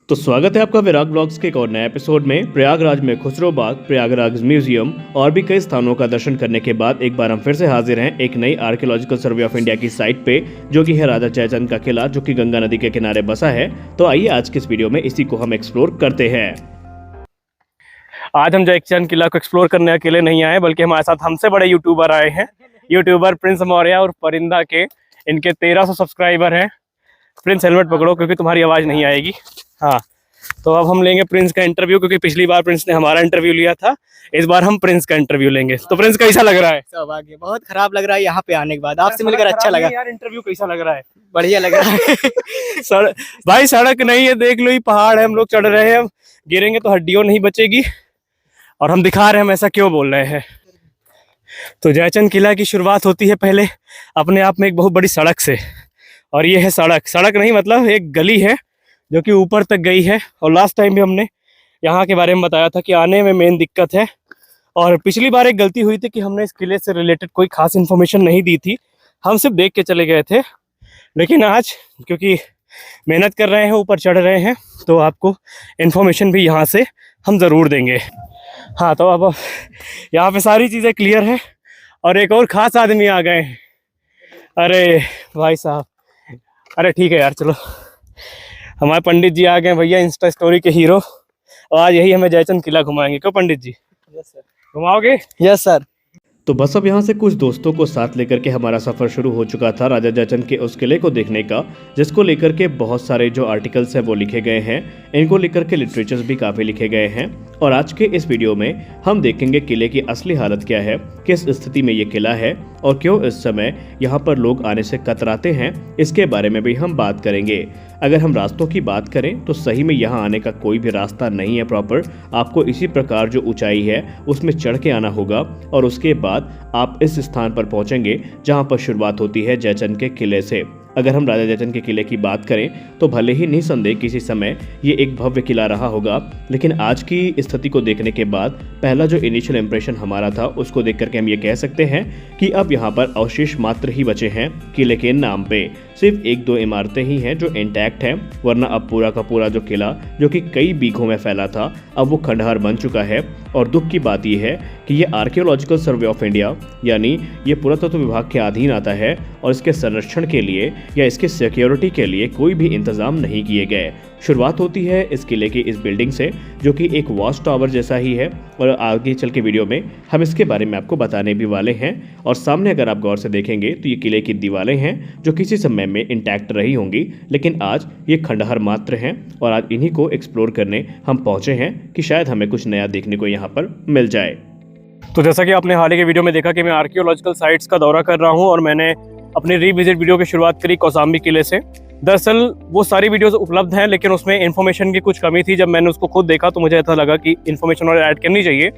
तो स्वागत है आपका विराग ब्लॉग्स के एक और नए एपिसोड में। प्रयागराज में खुसरो बाग, प्रयागराज म्यूजियम और भी कई स्थानों का दर्शन करने के बाद एक बार हम फिर से हाजिर हैं एक नई आर्कियोलॉजिकल सर्वे ऑफ इंडिया की साइट पे, जो कि है राजा जयचंद का किला, जो कि गंगा नदी के किनारे बसा है। तो आइए आज के इस वीडियो में इसी को हम एक्सप्लोर करते हैं। आज हम जयचंद किला को एक्सप्लोर करने अकेले नहीं आए, बल्कि हमारे साथ हमसे बड़े यूट्यूबर आए हैं। यूट्यूबर प्रिंस मौर्य और परिंदा के इनके 1300 सब्सक्राइबर हैं। प्रिंस हेलमेट पकड़ो क्योंकि तुम्हारी आवाज़ नहीं आएगी। हाँ, तो अब हम लेंगे प्रिंस का इंटरव्यू, क्योंकि पिछली बार प्रिंस ने हमारा इंटरव्यू लिया था। इस बार हम प्रिंस का इंटरव्यू लेंगे। तो प्रिंस कैसा लग रहा है? सौभाग्य बहुत खराब लग रहा है यहाँ पे आने के बाद। आपसे मिलकर अच्छा लगा यार। इंटरव्यू कैसा लग रहा है? बढ़िया लग रहा है। भाई सड़क नहीं है, देख लो, ये पहाड़ है, हम लोग चढ़ रहे हैं, गिरेंगे तो हड्डियों नहीं बचेगी। और हम दिखा रहे हैं हम ऐसा क्यों बोल रहे हैं। तो जयचंद किला की शुरुआत होती है पहले अपने आप में एक बहुत बड़ी सड़क से, और ये है सड़क नहीं, मतलब एक गली है जो कि ऊपर तक गई है। और लास्ट टाइम भी हमने यहाँ के बारे में बताया था कि आने में मेन दिक्कत है। और पिछली बार एक गलती हुई थी कि हमने इस किले से रिलेटेड कोई खास इन्फॉर्मेशन नहीं दी थी, हम सिर्फ देख के चले गए थे। लेकिन आज क्योंकि मेहनत कर रहे हैं, ऊपर चढ़ रहे हैं, तो आपको इन्फॉर्मेशन भी यहाँ से हम ज़रूर देंगे। हाँ, तो अब यहाँ पे सारी चीज़ें क्लियर है। और एक और ख़ास आदमी आ गए हैं। अरे भाई साहब, अरे ठीक है यार, चलो। हमारे पंडित जी आ गए भैया, इंस्टा स्टोरी के हीरो। और आज यही हमें जयचंद किला घुमाएंगे। क्यों पंडित जी? Yes sir. घुमाओगे? Yes sir. तो बस अब यहाँ से कुछ दोस्तों को साथ लेकर के हमारा सफ़र शुरू हो चुका था राजा जयचंद के उस किले को देखने का, जिसको लेकर के बहुत सारे जो आर्टिकल्स हैं वो लिखे गए हैं। इनको लेकर के लिटरेचर्स भी काफ़ी लिखे गए हैं। और आज के इस वीडियो में हम देखेंगे किले की असली हालत क्या है, किस स्थिति में ये किला है और क्यों इस समय यहाँ पर लोग आने से कतराते हैं, इसके बारे में भी हम बात करेंगे। अगर हम रास्तों की बात करें तो सही में यहाँ आने का कोई भी रास्ता नहीं है प्रॉपर। आपको इसी प्रकार जो ऊंचाई है उसमें चढ़ के आना होगा और उसके बाद आप इस स्थान पर पहुंचेंगे जहां पर शुरुआत होती है जयचंद के किले से। अगर हम राजा जयचंद के किले की बात करें तो भले ही निसंदेह किसी समय ये एक भव्य किला रहा होगा, लेकिन आज की स्थिति को देखने के बाद पहला जो इनिशियल इंप्रेशन हमारा था उसको देख करके हम ये कह सकते हैं कि अब यहाँ पर अवशेष मात्र ही बचे हैं किले के नाम पे। सिर्फ एक दो इमारतें ही हैं जो इंटैक्ट हैं, वरना अब पूरा का पूरा जो किला जो कि कई बीघों में फैला था, अब वो खंडहर बन चुका है। और दुख की बात यह है कि ये आर्कियोलॉजिकल सर्वे ऑफ इंडिया यानी ये पुरातत्व विभाग के अधीन आता है और इसके संरक्षण के लिए या इसके सिक्योरिटी के लिए कोई भी इंतजाम नहीं किए गए। शुरुआत होती है इस किले की इस बिल्डिंग से, जो कि एक वॉच टावर जैसा ही है। और आगे चल के वीडियो में हम इसके बारे में आपको बताने भी वाले हैं। और सामने अगर आप गौर से देखेंगे तो ये किले की दीवारें हैं जो किसी समय में इंटैक्ट रही होंगी, लेकिन आज ये खंडहर मात्र हैं। और आज इन्हीं को एक्सप्लोर करने हम पहुंचे हैं कि शायद हमें कुछ नया देखने को यहाँ पर मिल जाए। तो जैसा कि आपने हाल ही के वीडियो में देखा कि मैं आर्कियोलॉजिकल साइट्स का दौरा कर रहा हूँ, और मैंने अपनी रीविजिट वीडियो की शुरुआत करी कौसाम्बी किले से। दरअसल वो सारी वीडियोस उपलब्ध हैं, लेकिन उसमें इन्फॉर्मेशन की कुछ कमी थी। जब मैंने उसको खुद देखा तो मुझे ऐसा लगा कि इन्फॉर्मेशन और ऐड करनी चाहिए,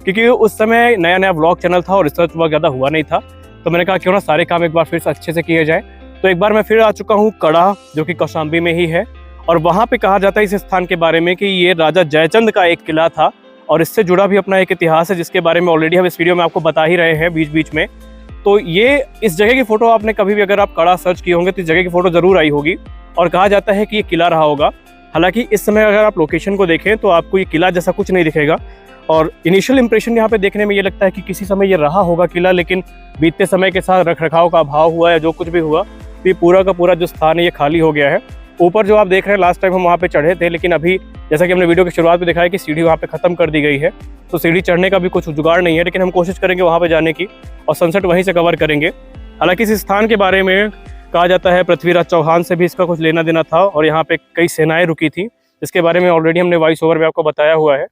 क्योंकि उस समय नया नया व्लॉग चैनल था और रिसर्च बहुत ज़्यादा हुआ नहीं था। तो मैंने कहा क्यों ना सारे काम एक बार फिर से अच्छे से किए जाए। तो एक बार मैं फिर आ चुका हूँ कड़ा, जो कि कौसाम्बी में ही है। और वहाँ पे कहा जाता है इस स्थान के बारे में कि ये राजा जयचंद का एक किला था, और इससे जुड़ा भी अपना एक इतिहास है, जिसके बारे में ऑलरेडी हम इस वीडियो में आपको बता ही रहे हैं बीच बीच में। तो ये इस जगह की फ़ोटो आपने कभी भी अगर आप कड़ा सर्च किए होंगे तो इस जगह की फ़ोटो ज़रूर आई होगी। और कहा जाता है कि ये किला रहा होगा। हालांकि इस समय अगर आप लोकेशन को देखें तो आपको ये किला जैसा कुछ नहीं दिखेगा। और इनिशियल इंप्रेशन यहाँ पे देखने में ये लगता है कि किसी समय ये रहा होगा किला, लेकिन बीतते समय के साथ रखरखाव का अभाव हुआ या जो कुछ भी हुआ, तो ये पूरा का पूरा जो स्थान है ये खाली हो गया है। ऊपर जो आप देख रहे हैं, लास्ट टाइम हम वहाँ पे चढ़े थे, लेकिन अभी जैसा कि हमने वीडियो की शुरुआत में दिखाया कि सीढ़ी वहाँ पे ख़त्म कर दी गई है। तो सीढ़ी चढ़ने का भी कुछ जुगाड़ नहीं है, लेकिन हम कोशिश करेंगे वहाँ पे जाने की और सनसेट वहीं से कवर करेंगे। हालांकि इस स्थान के बारे में कहा जाता है पृथ्वीराज चौहान से भी इसका कुछ लेना देना था, और यहाँ पे कई सेनाएँ रुकी थी, इसके बारे में ऑलरेडी हमने वॉइस ओवर में आपको बताया हुआ है।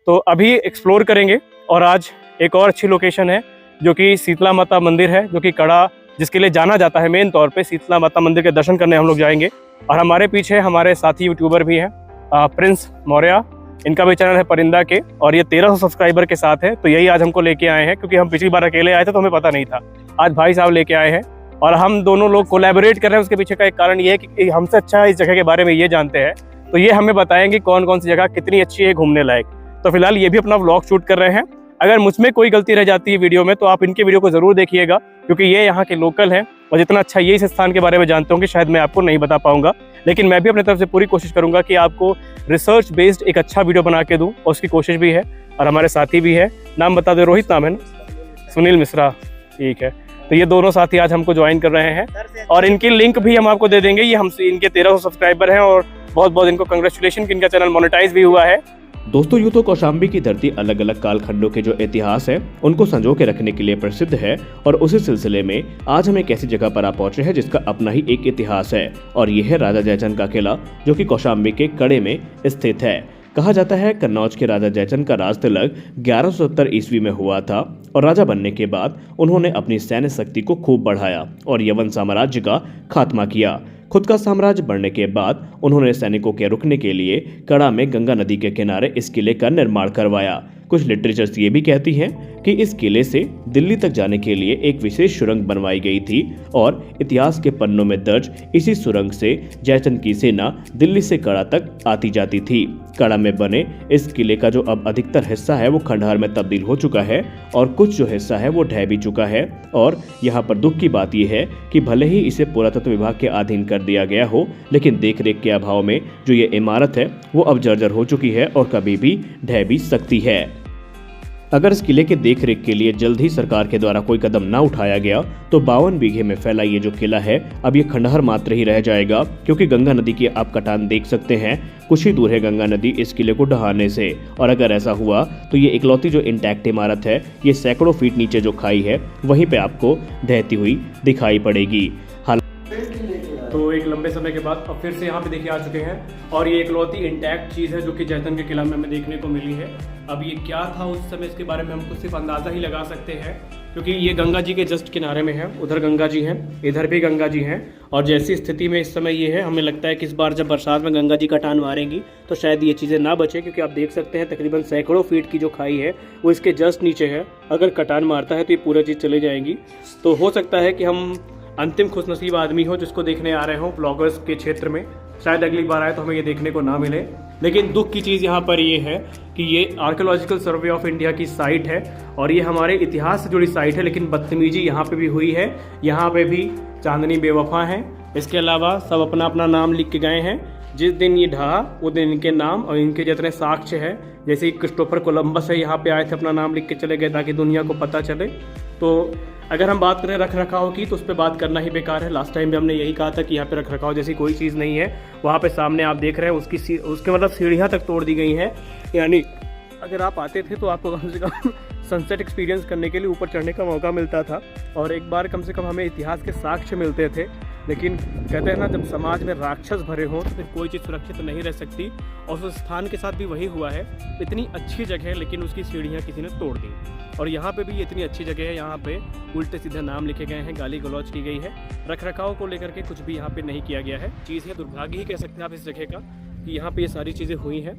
तो अभी एक्सप्लोर करेंगे। और आज एक और अच्छी लोकेशन है जो कि शीतला माता मंदिर है, जो कि कड़ा जिसके लिए जाना जाता है मेन तौर पे। शीतला माता मंदिर के दर्शन करने हम लोग जाएंगे। और हमारे पीछे हमारे साथी यूट्यूबर भी हैं, प्रिंस मौर्य, इनका भी चैनल है परिंदा के, और ये 1300 सब्सक्राइबर के साथ है। तो यही आज हमको लेके आए हैं, क्योंकि हम पिछली बार अकेले आए थे तो हमें पता नहीं था। आज भाई साहब लेके आए हैं और हम दोनों लोग कोलैबोरेट कर रहे हैं। उसके पीछे का एक कारण ये है कि हमसे अच्छा इस जगह के बारे में ये जानते हैं, तो ये हमें बताएंगे कौन कौन सी जगह कितनी अच्छी है घूमने लायक। तो फिलहाल ये भी अपना व्लॉग शूट कर रहे हैं। अगर मुझमें कोई गलती रह जाती है वीडियो में तो आप इनके वीडियो को ज़रूर देखिएगा, क्योंकि ये यहाँ के लोकल हैं और जितना अच्छा ये इस स्थान के बारे में जानते होंगे शायद मैं आपको नहीं बता पाऊंगा। लेकिन मैं भी अपनी तरफ से पूरी कोशिश करूंगा कि आपको रिसर्च बेस्ड एक अच्छा वीडियो बना के दूँ, और उसकी कोशिश भी है। और हमारे साथी भी है, नाम बता दे, रोहित नाम है ना, सुनील मिश्रा, ठीक है। तो ये दोनों साथी आज हमको ज्वाइन कर रहे हैं, और इनकी लिंक भी हम आपको दे देंगे। ये हमसे, इनके 1300 सब्सक्राइबर हैं, और बहुत बहुत इनको कंग्रेचुलेशन कि इनका चैनल मोनेटाइज भी हुआ है। दोस्तों, यूं तो कौशाम्बी की धरती अलग अलग कालखंडों के जो इतिहास है उनको संजो के रखने के लिए प्रसिद्ध है, और उसी सिलसिले में आज हम एक ऐसी जगह पर आ पहुंचे हैं जिसका अपना ही एक इतिहास है, और ये है राजा जयचंद का किला, जो कि कौशाम्बी के कड़े में स्थित है। कहा जाता है कन्नौज के राजा जयचंद का राज तिलक 1170 ईस्वी में हुआ था, और राजा बनने के बाद उन्होंने अपनी सैन्य शक्ति को खूब बढ़ाया और यवन साम्राज्य का खात्मा किया। खुद का साम्राज्य बढ़ने के बाद उन्होंने सैनिकों के रुकने के लिए कड़ा में गंगा नदी के किनारे इस किले का निर्माण करवाया। कुछ लिटरेचर्स ये भी कहती हैं कि इस किले से दिल्ली तक जाने के लिए एक विशेष सुरंग बनवाई गई थी, और इतिहास के पन्नों में दर्ज इसी सुरंग से जयचंद की सेना दिल्ली से कड़ा तक आती जाती थी। कड़ा में बने इस किले का जो अब अधिकतर हिस्सा है वो खंडहर में तब्दील हो चुका है, और कुछ जो हिस्सा है वो ढह भी चुका है। और यहाँ पर दुख की बात यह है कि भले ही इसे पुरातत्व विभाग के अधीन कर दिया गया हो, लेकिन देखरेख के अभाव में जो ये इमारत है वो अब जर्जर हो चुकी है और कभी भी ढह भी सकती है। अगर इस किले के देखरेख के लिए जल्द ही सरकार के द्वारा कोई कदम ना उठाया गया तो 52 बीघे में फैला ये जो किला है अब ये खंडहर मात्र ही रह जाएगा, क्योंकि गंगा नदी की आप कटान देख सकते हैं, कुछ ही दूर है गंगा नदी इस किले को ढहाने से। और अगर ऐसा हुआ तो ये इकलौती जो इंटैक्ट इमारत है ये सैकड़ों फीट नीचे जो खाई है वहीं पे आपको ढहती हुई दिखाई पड़ेगी। तो एक लंबे समय के बाद अब फिर से यहाँ पे देखिए आ चुके हैं, और ये इकलौती इंटैक्ट चीज़ है जो कि जयचंद के किला में हमें देखने को मिली है। अब ये क्या था उस समय, इसके बारे में हमको सिर्फ अंदाज़ा ही लगा सकते हैं, क्योंकि ये गंगा जी के जस्ट किनारे में है। उधर गंगा जी हैं, इधर भी गंगा जी हैं, और जैसी स्थिति में इस समय ये है, हमें लगता है कि इस बार जब बरसात में गंगा जी कटान मारेंगी तो शायद ये चीज़ें ना बचे, क्योंकि आप देख सकते हैं तकरीबन सैकड़ों फीट की जो खाई है वो इसके जस्ट नीचे है। अगर कटान मारता है तो ये पूरा चीज़ चले जाएंगी। तो हो सकता है कि हम अंतिम खुशनसीब आदमी हो जिसको देखने आ रहे हो ब्लॉगर्स के क्षेत्र में, शायद अगली बार आए तो हमें ये देखने को ना मिले। लेकिन दुख की चीज़ यहाँ पर ये है कि ये आर्कियोलॉजिकल सर्वे ऑफ इंडिया की साइट है, और ये हमारे इतिहास से जुड़ी साइट है, लेकिन बदतमीजी यहाँ पे भी हुई है। यहाँ पे भी चांदनी बेवफा हैं, इसके अलावा सब अपना अपना नाम लिख के गए हैं। जिस दिन ये ढहा वो दिन इनके नाम और इनके जितने साक्ष्य है, जैसे क्रिस्टोफर कोलंबस है, यहाँ पे आए थे, अपना नाम लिख के चले गए ताकि दुनिया को पता चले। तो अगर हम बात करें रख रखाव की तो उस पर बात करना ही बेकार है। लास्ट टाइम भी हमने यही कहा था कि यहाँ पे रख रखाव जैसी कोई चीज़ नहीं है। वहाँ पे सामने आप देख रहे हैं उसके मतलब सीढ़ियाँ तक तोड़ दी गई हैं, यानी अगर आप आते थे तो आपको कम से कम सनसेट एक्सपीरियंस करने के लिए ऊपर चढ़ने का मौका मिलता था, और एक बार कम से कम हमें इतिहास के साक्ष्य मिलते थे। लेकिन कहते हैं ना, जब समाज में राक्षस भरे हों तो फिर कोई चीज़ सुरक्षित नहीं रह सकती, और उस स्थान के साथ भी वही हुआ है। इतनी अच्छी जगह है लेकिन उसकी सीढ़ियाँ किसी ने तोड़ दी, और यहाँ पे भी इतनी अच्छी जगह है, यहाँ पे उल्टे सीधे नाम लिखे गए हैं, गाली गलौज की गई है, रख रखाव को लेकर के कुछ भी यहाँ पे नहीं किया गया है। चीज़ है, दुर्भाग्य ही कह सकते हैं आप इस जगह का कि यहाँ पे ये सारी चीज़ें हुई हैं।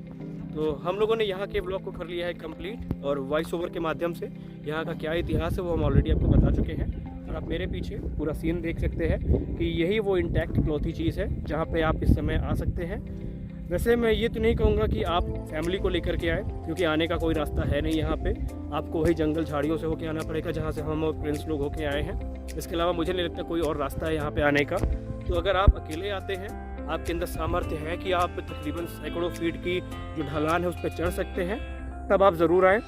तो हम लोगों ने यहाँ के ब्लॉग को कर लिया है कंप्लीट, और वॉइस ओवर के माध्यम से यहाँ का क्या इतिहास है वो हम ऑलरेडी आपको बता चुके हैं। और आप मेरे पीछे पूरा सीन देख सकते हैं कि यही वो इंटैक्ट क्लॉथी चीज़ है जहाँ पे आप इस समय आ सकते हैं। वैसे मैं ये तो नहीं कहूँगा कि आप फैमिली को लेकर के आए, क्योंकि आने का कोई रास्ता है नहीं यहाँ पे। आपको वही जंगल झाड़ियों से होके आना पड़ेगा जहाँ से हम और प्रिंस लोग होके आए हैं। इसके अलावा मुझे नहीं लगता कोई और रास्ता है यहाँ पे आने का। तो अगर आप अकेले आते हैं, आपके अंदर सामर्थ्य है कि आप तकरीबन सैकड़ों फीट की जो ढलान है उस पर चढ़ सकते हैं, तब आप ज़रूर आएँ।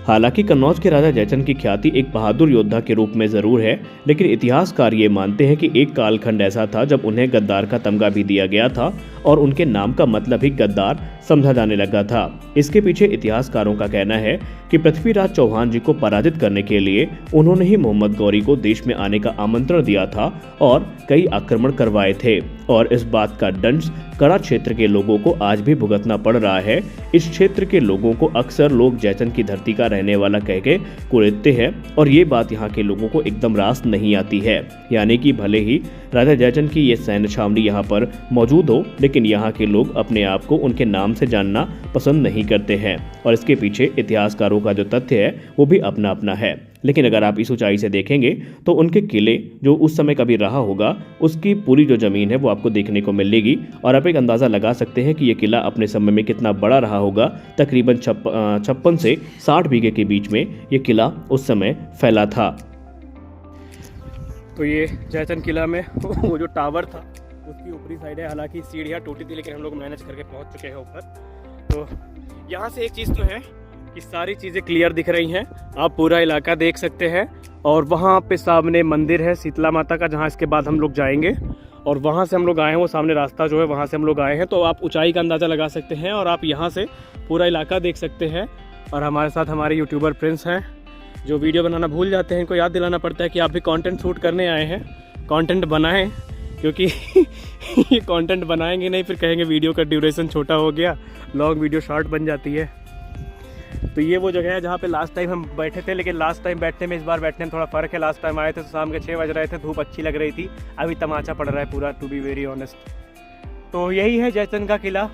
हालांकि कन्नौज के राजा जयचंद की ख्याति एक बहादुर योद्धा के रूप में जरूर है, लेकिन इतिहासकार ये मानते हैं कि एक कालखंड ऐसा था जब उन्हें गद्दार का तमगा भी दिया गया था, और उनके नाम का मतलब ही गद्दार समझा जाने लगा था। इसके पीछे इतिहासकारों का कहना है कि पृथ्वीराज चौहान जी को पराजित करने के लिए उन्होंने ही मोहम्मद गौरी को देश में आने का आमंत्रण दिया था और कई आक्रमण करवाए थे, और इस बात का दंश कड़ा क्षेत्र के लोगों को आज भी भुगतना पड़ रहा है। इस क्षेत्र के लोगों को अक्सर लोग जयचंद की धरती का रहने वाला कह के कुरेदते हैं, और ये बात यहाँ के लोगों को एकदम रास नहीं आती है। यानी कि भले ही राजा जयचंद की ये सैन्य छावनी यहाँ पर मौजूद हो, लेकिन यहाँ के लोग अपने आप को उनके नाम से जानना पसंद नहीं करते हैं, और इसके पीछे इतिहासकारों का जो तथ्य है वो भी अपना अपना है। लेकिन अगर आप इस ऊंचाई से देखेंगे तो उनके किले जो उस समय कभी रहा होगा उसकी पूरी जो ज़मीन है वो आपको देखने को मिलेगी, और आप एक अंदाज़ा लगा सकते हैं कि ये किला अपने समय में कितना बड़ा रहा होगा। तकरीबन 56 से 60 बीघे के बीच में ये किला उस समय फैला था। तो ये जयचंद किला में वो जो टावर था उसकी ऊपरी साइड है। हालांकि सीढ़ियाँ टूटी थी लेकिन हम लोग मैनेज करके पहुंच चुके हैं ऊपर। तो यहाँ से एक चीज़ तो है कि सारी चीज़ें क्लियर दिख रही हैं, आप पूरा इलाका देख सकते हैं। और वहाँ पे सामने मंदिर है शीतला माता का, जहाँ इसके बाद हम लोग जाएंगे। और वहाँ से हम लोग आए हैं, वो सामने रास्ता जो है वहाँ से हम लोग आए हैं। तो आप ऊंचाई का अंदाज़ा लगा सकते हैं और आप यहाँ से पूरा इलाका देख सकते हैं। और हमारे साथ हमारे यूट्यूबर प्रिंस हैं जो वीडियो बनाना भूल जाते हैं। इनको याद दिलाना पड़ता है कि आप भी कंटेंट शूट करने आए हैं, कंटेंट बनाएं, क्योंकि ये कंटेंट बनाएंगे नहीं फिर कहेंगे वीडियो का ड्यूरेशन छोटा हो गया, लॉन्ग वीडियो शॉर्ट बन जाती है। तो ये वो जगह है जहाँ पे लास्ट टाइम हम बैठे थे, लेकिन लास्ट टाइम बैठने में इस बार बैठने में थोड़ा फ़र्क है। लास्ट टाइम आए थे तो शाम के 6 बज रहे थे, धूप अच्छी लग रही थी, अभी तमाचा पड़ रहा है पूरा, टू बी वेरी ऑनेस्ट। तो यही है जयचंद का किला,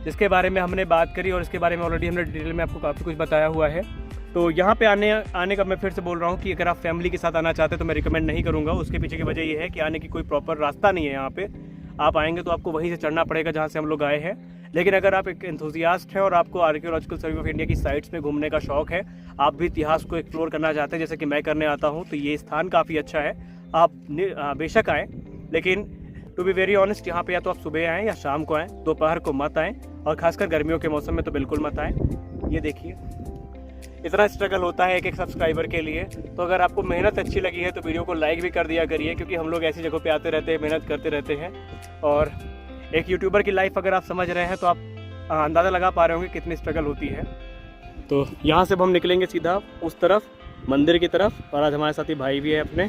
जिसके बारे में हमने बात करी और इसके बारे में ऑलरेडी हमने डिटेल में आपको काफ़ी कुछ बताया हुआ है। तो यहाँ पे आने का मैं फिर से बोल रहा हूँ कि अगर आप फैमिली के साथ आना चाहते हैं तो मैं रिकमेंड नहीं करूँगा। उसके पीछे की वजह ये है कि आने की कोई प्रॉपर रास्ता नहीं है यहाँ पे। आप आएंगे तो आपको वहीं से चढ़ना पड़ेगा जहाँ से हम लोग आए हैं। लेकिन अगर आप एक एंथुजियास्ट हैं और आपको आर्कियोलॉजिकल सर्वे ऑफ इंडिया की साइट्स में घूमने का शौक है, आप भी इतिहास को एक्सप्लोर करना चाहते हैं जैसे कि मैं करने आता हूँ, तो ये स्थान काफ़ी अच्छा है। आप बेशक आएँ, लेकिन टू बी वेरी ऑनेस्ट यहाँ पे या तो आप सुबह आएँ या शाम को आएँ, दोपहर को मत आएँ, और खासकर गर्मियों के मौसम में तो बिल्कुल मत आएँ। ये देखिए इतना स्ट्रगल होता है एक सब्सक्राइबर के लिए। तो अगर आपको मेहनत अच्छी लगी है तो वीडियो को लाइक भी कर दिया करिए, क्योंकि हम लोग ऐसी जगहों पे आते रहते हैं, मेहनत करते रहते हैं। और एक यूट्यूबर की लाइफ अगर आप समझ रहे हैं तो आप अंदाज़ा लगा पा रहे होंगे कितनी स्ट्रगल होती है। तो यहाँ से हम निकलेंगे सीधा उस तरफ मंदिर की तरफ, और आज हमारे साथ ही भाई भी है अपने।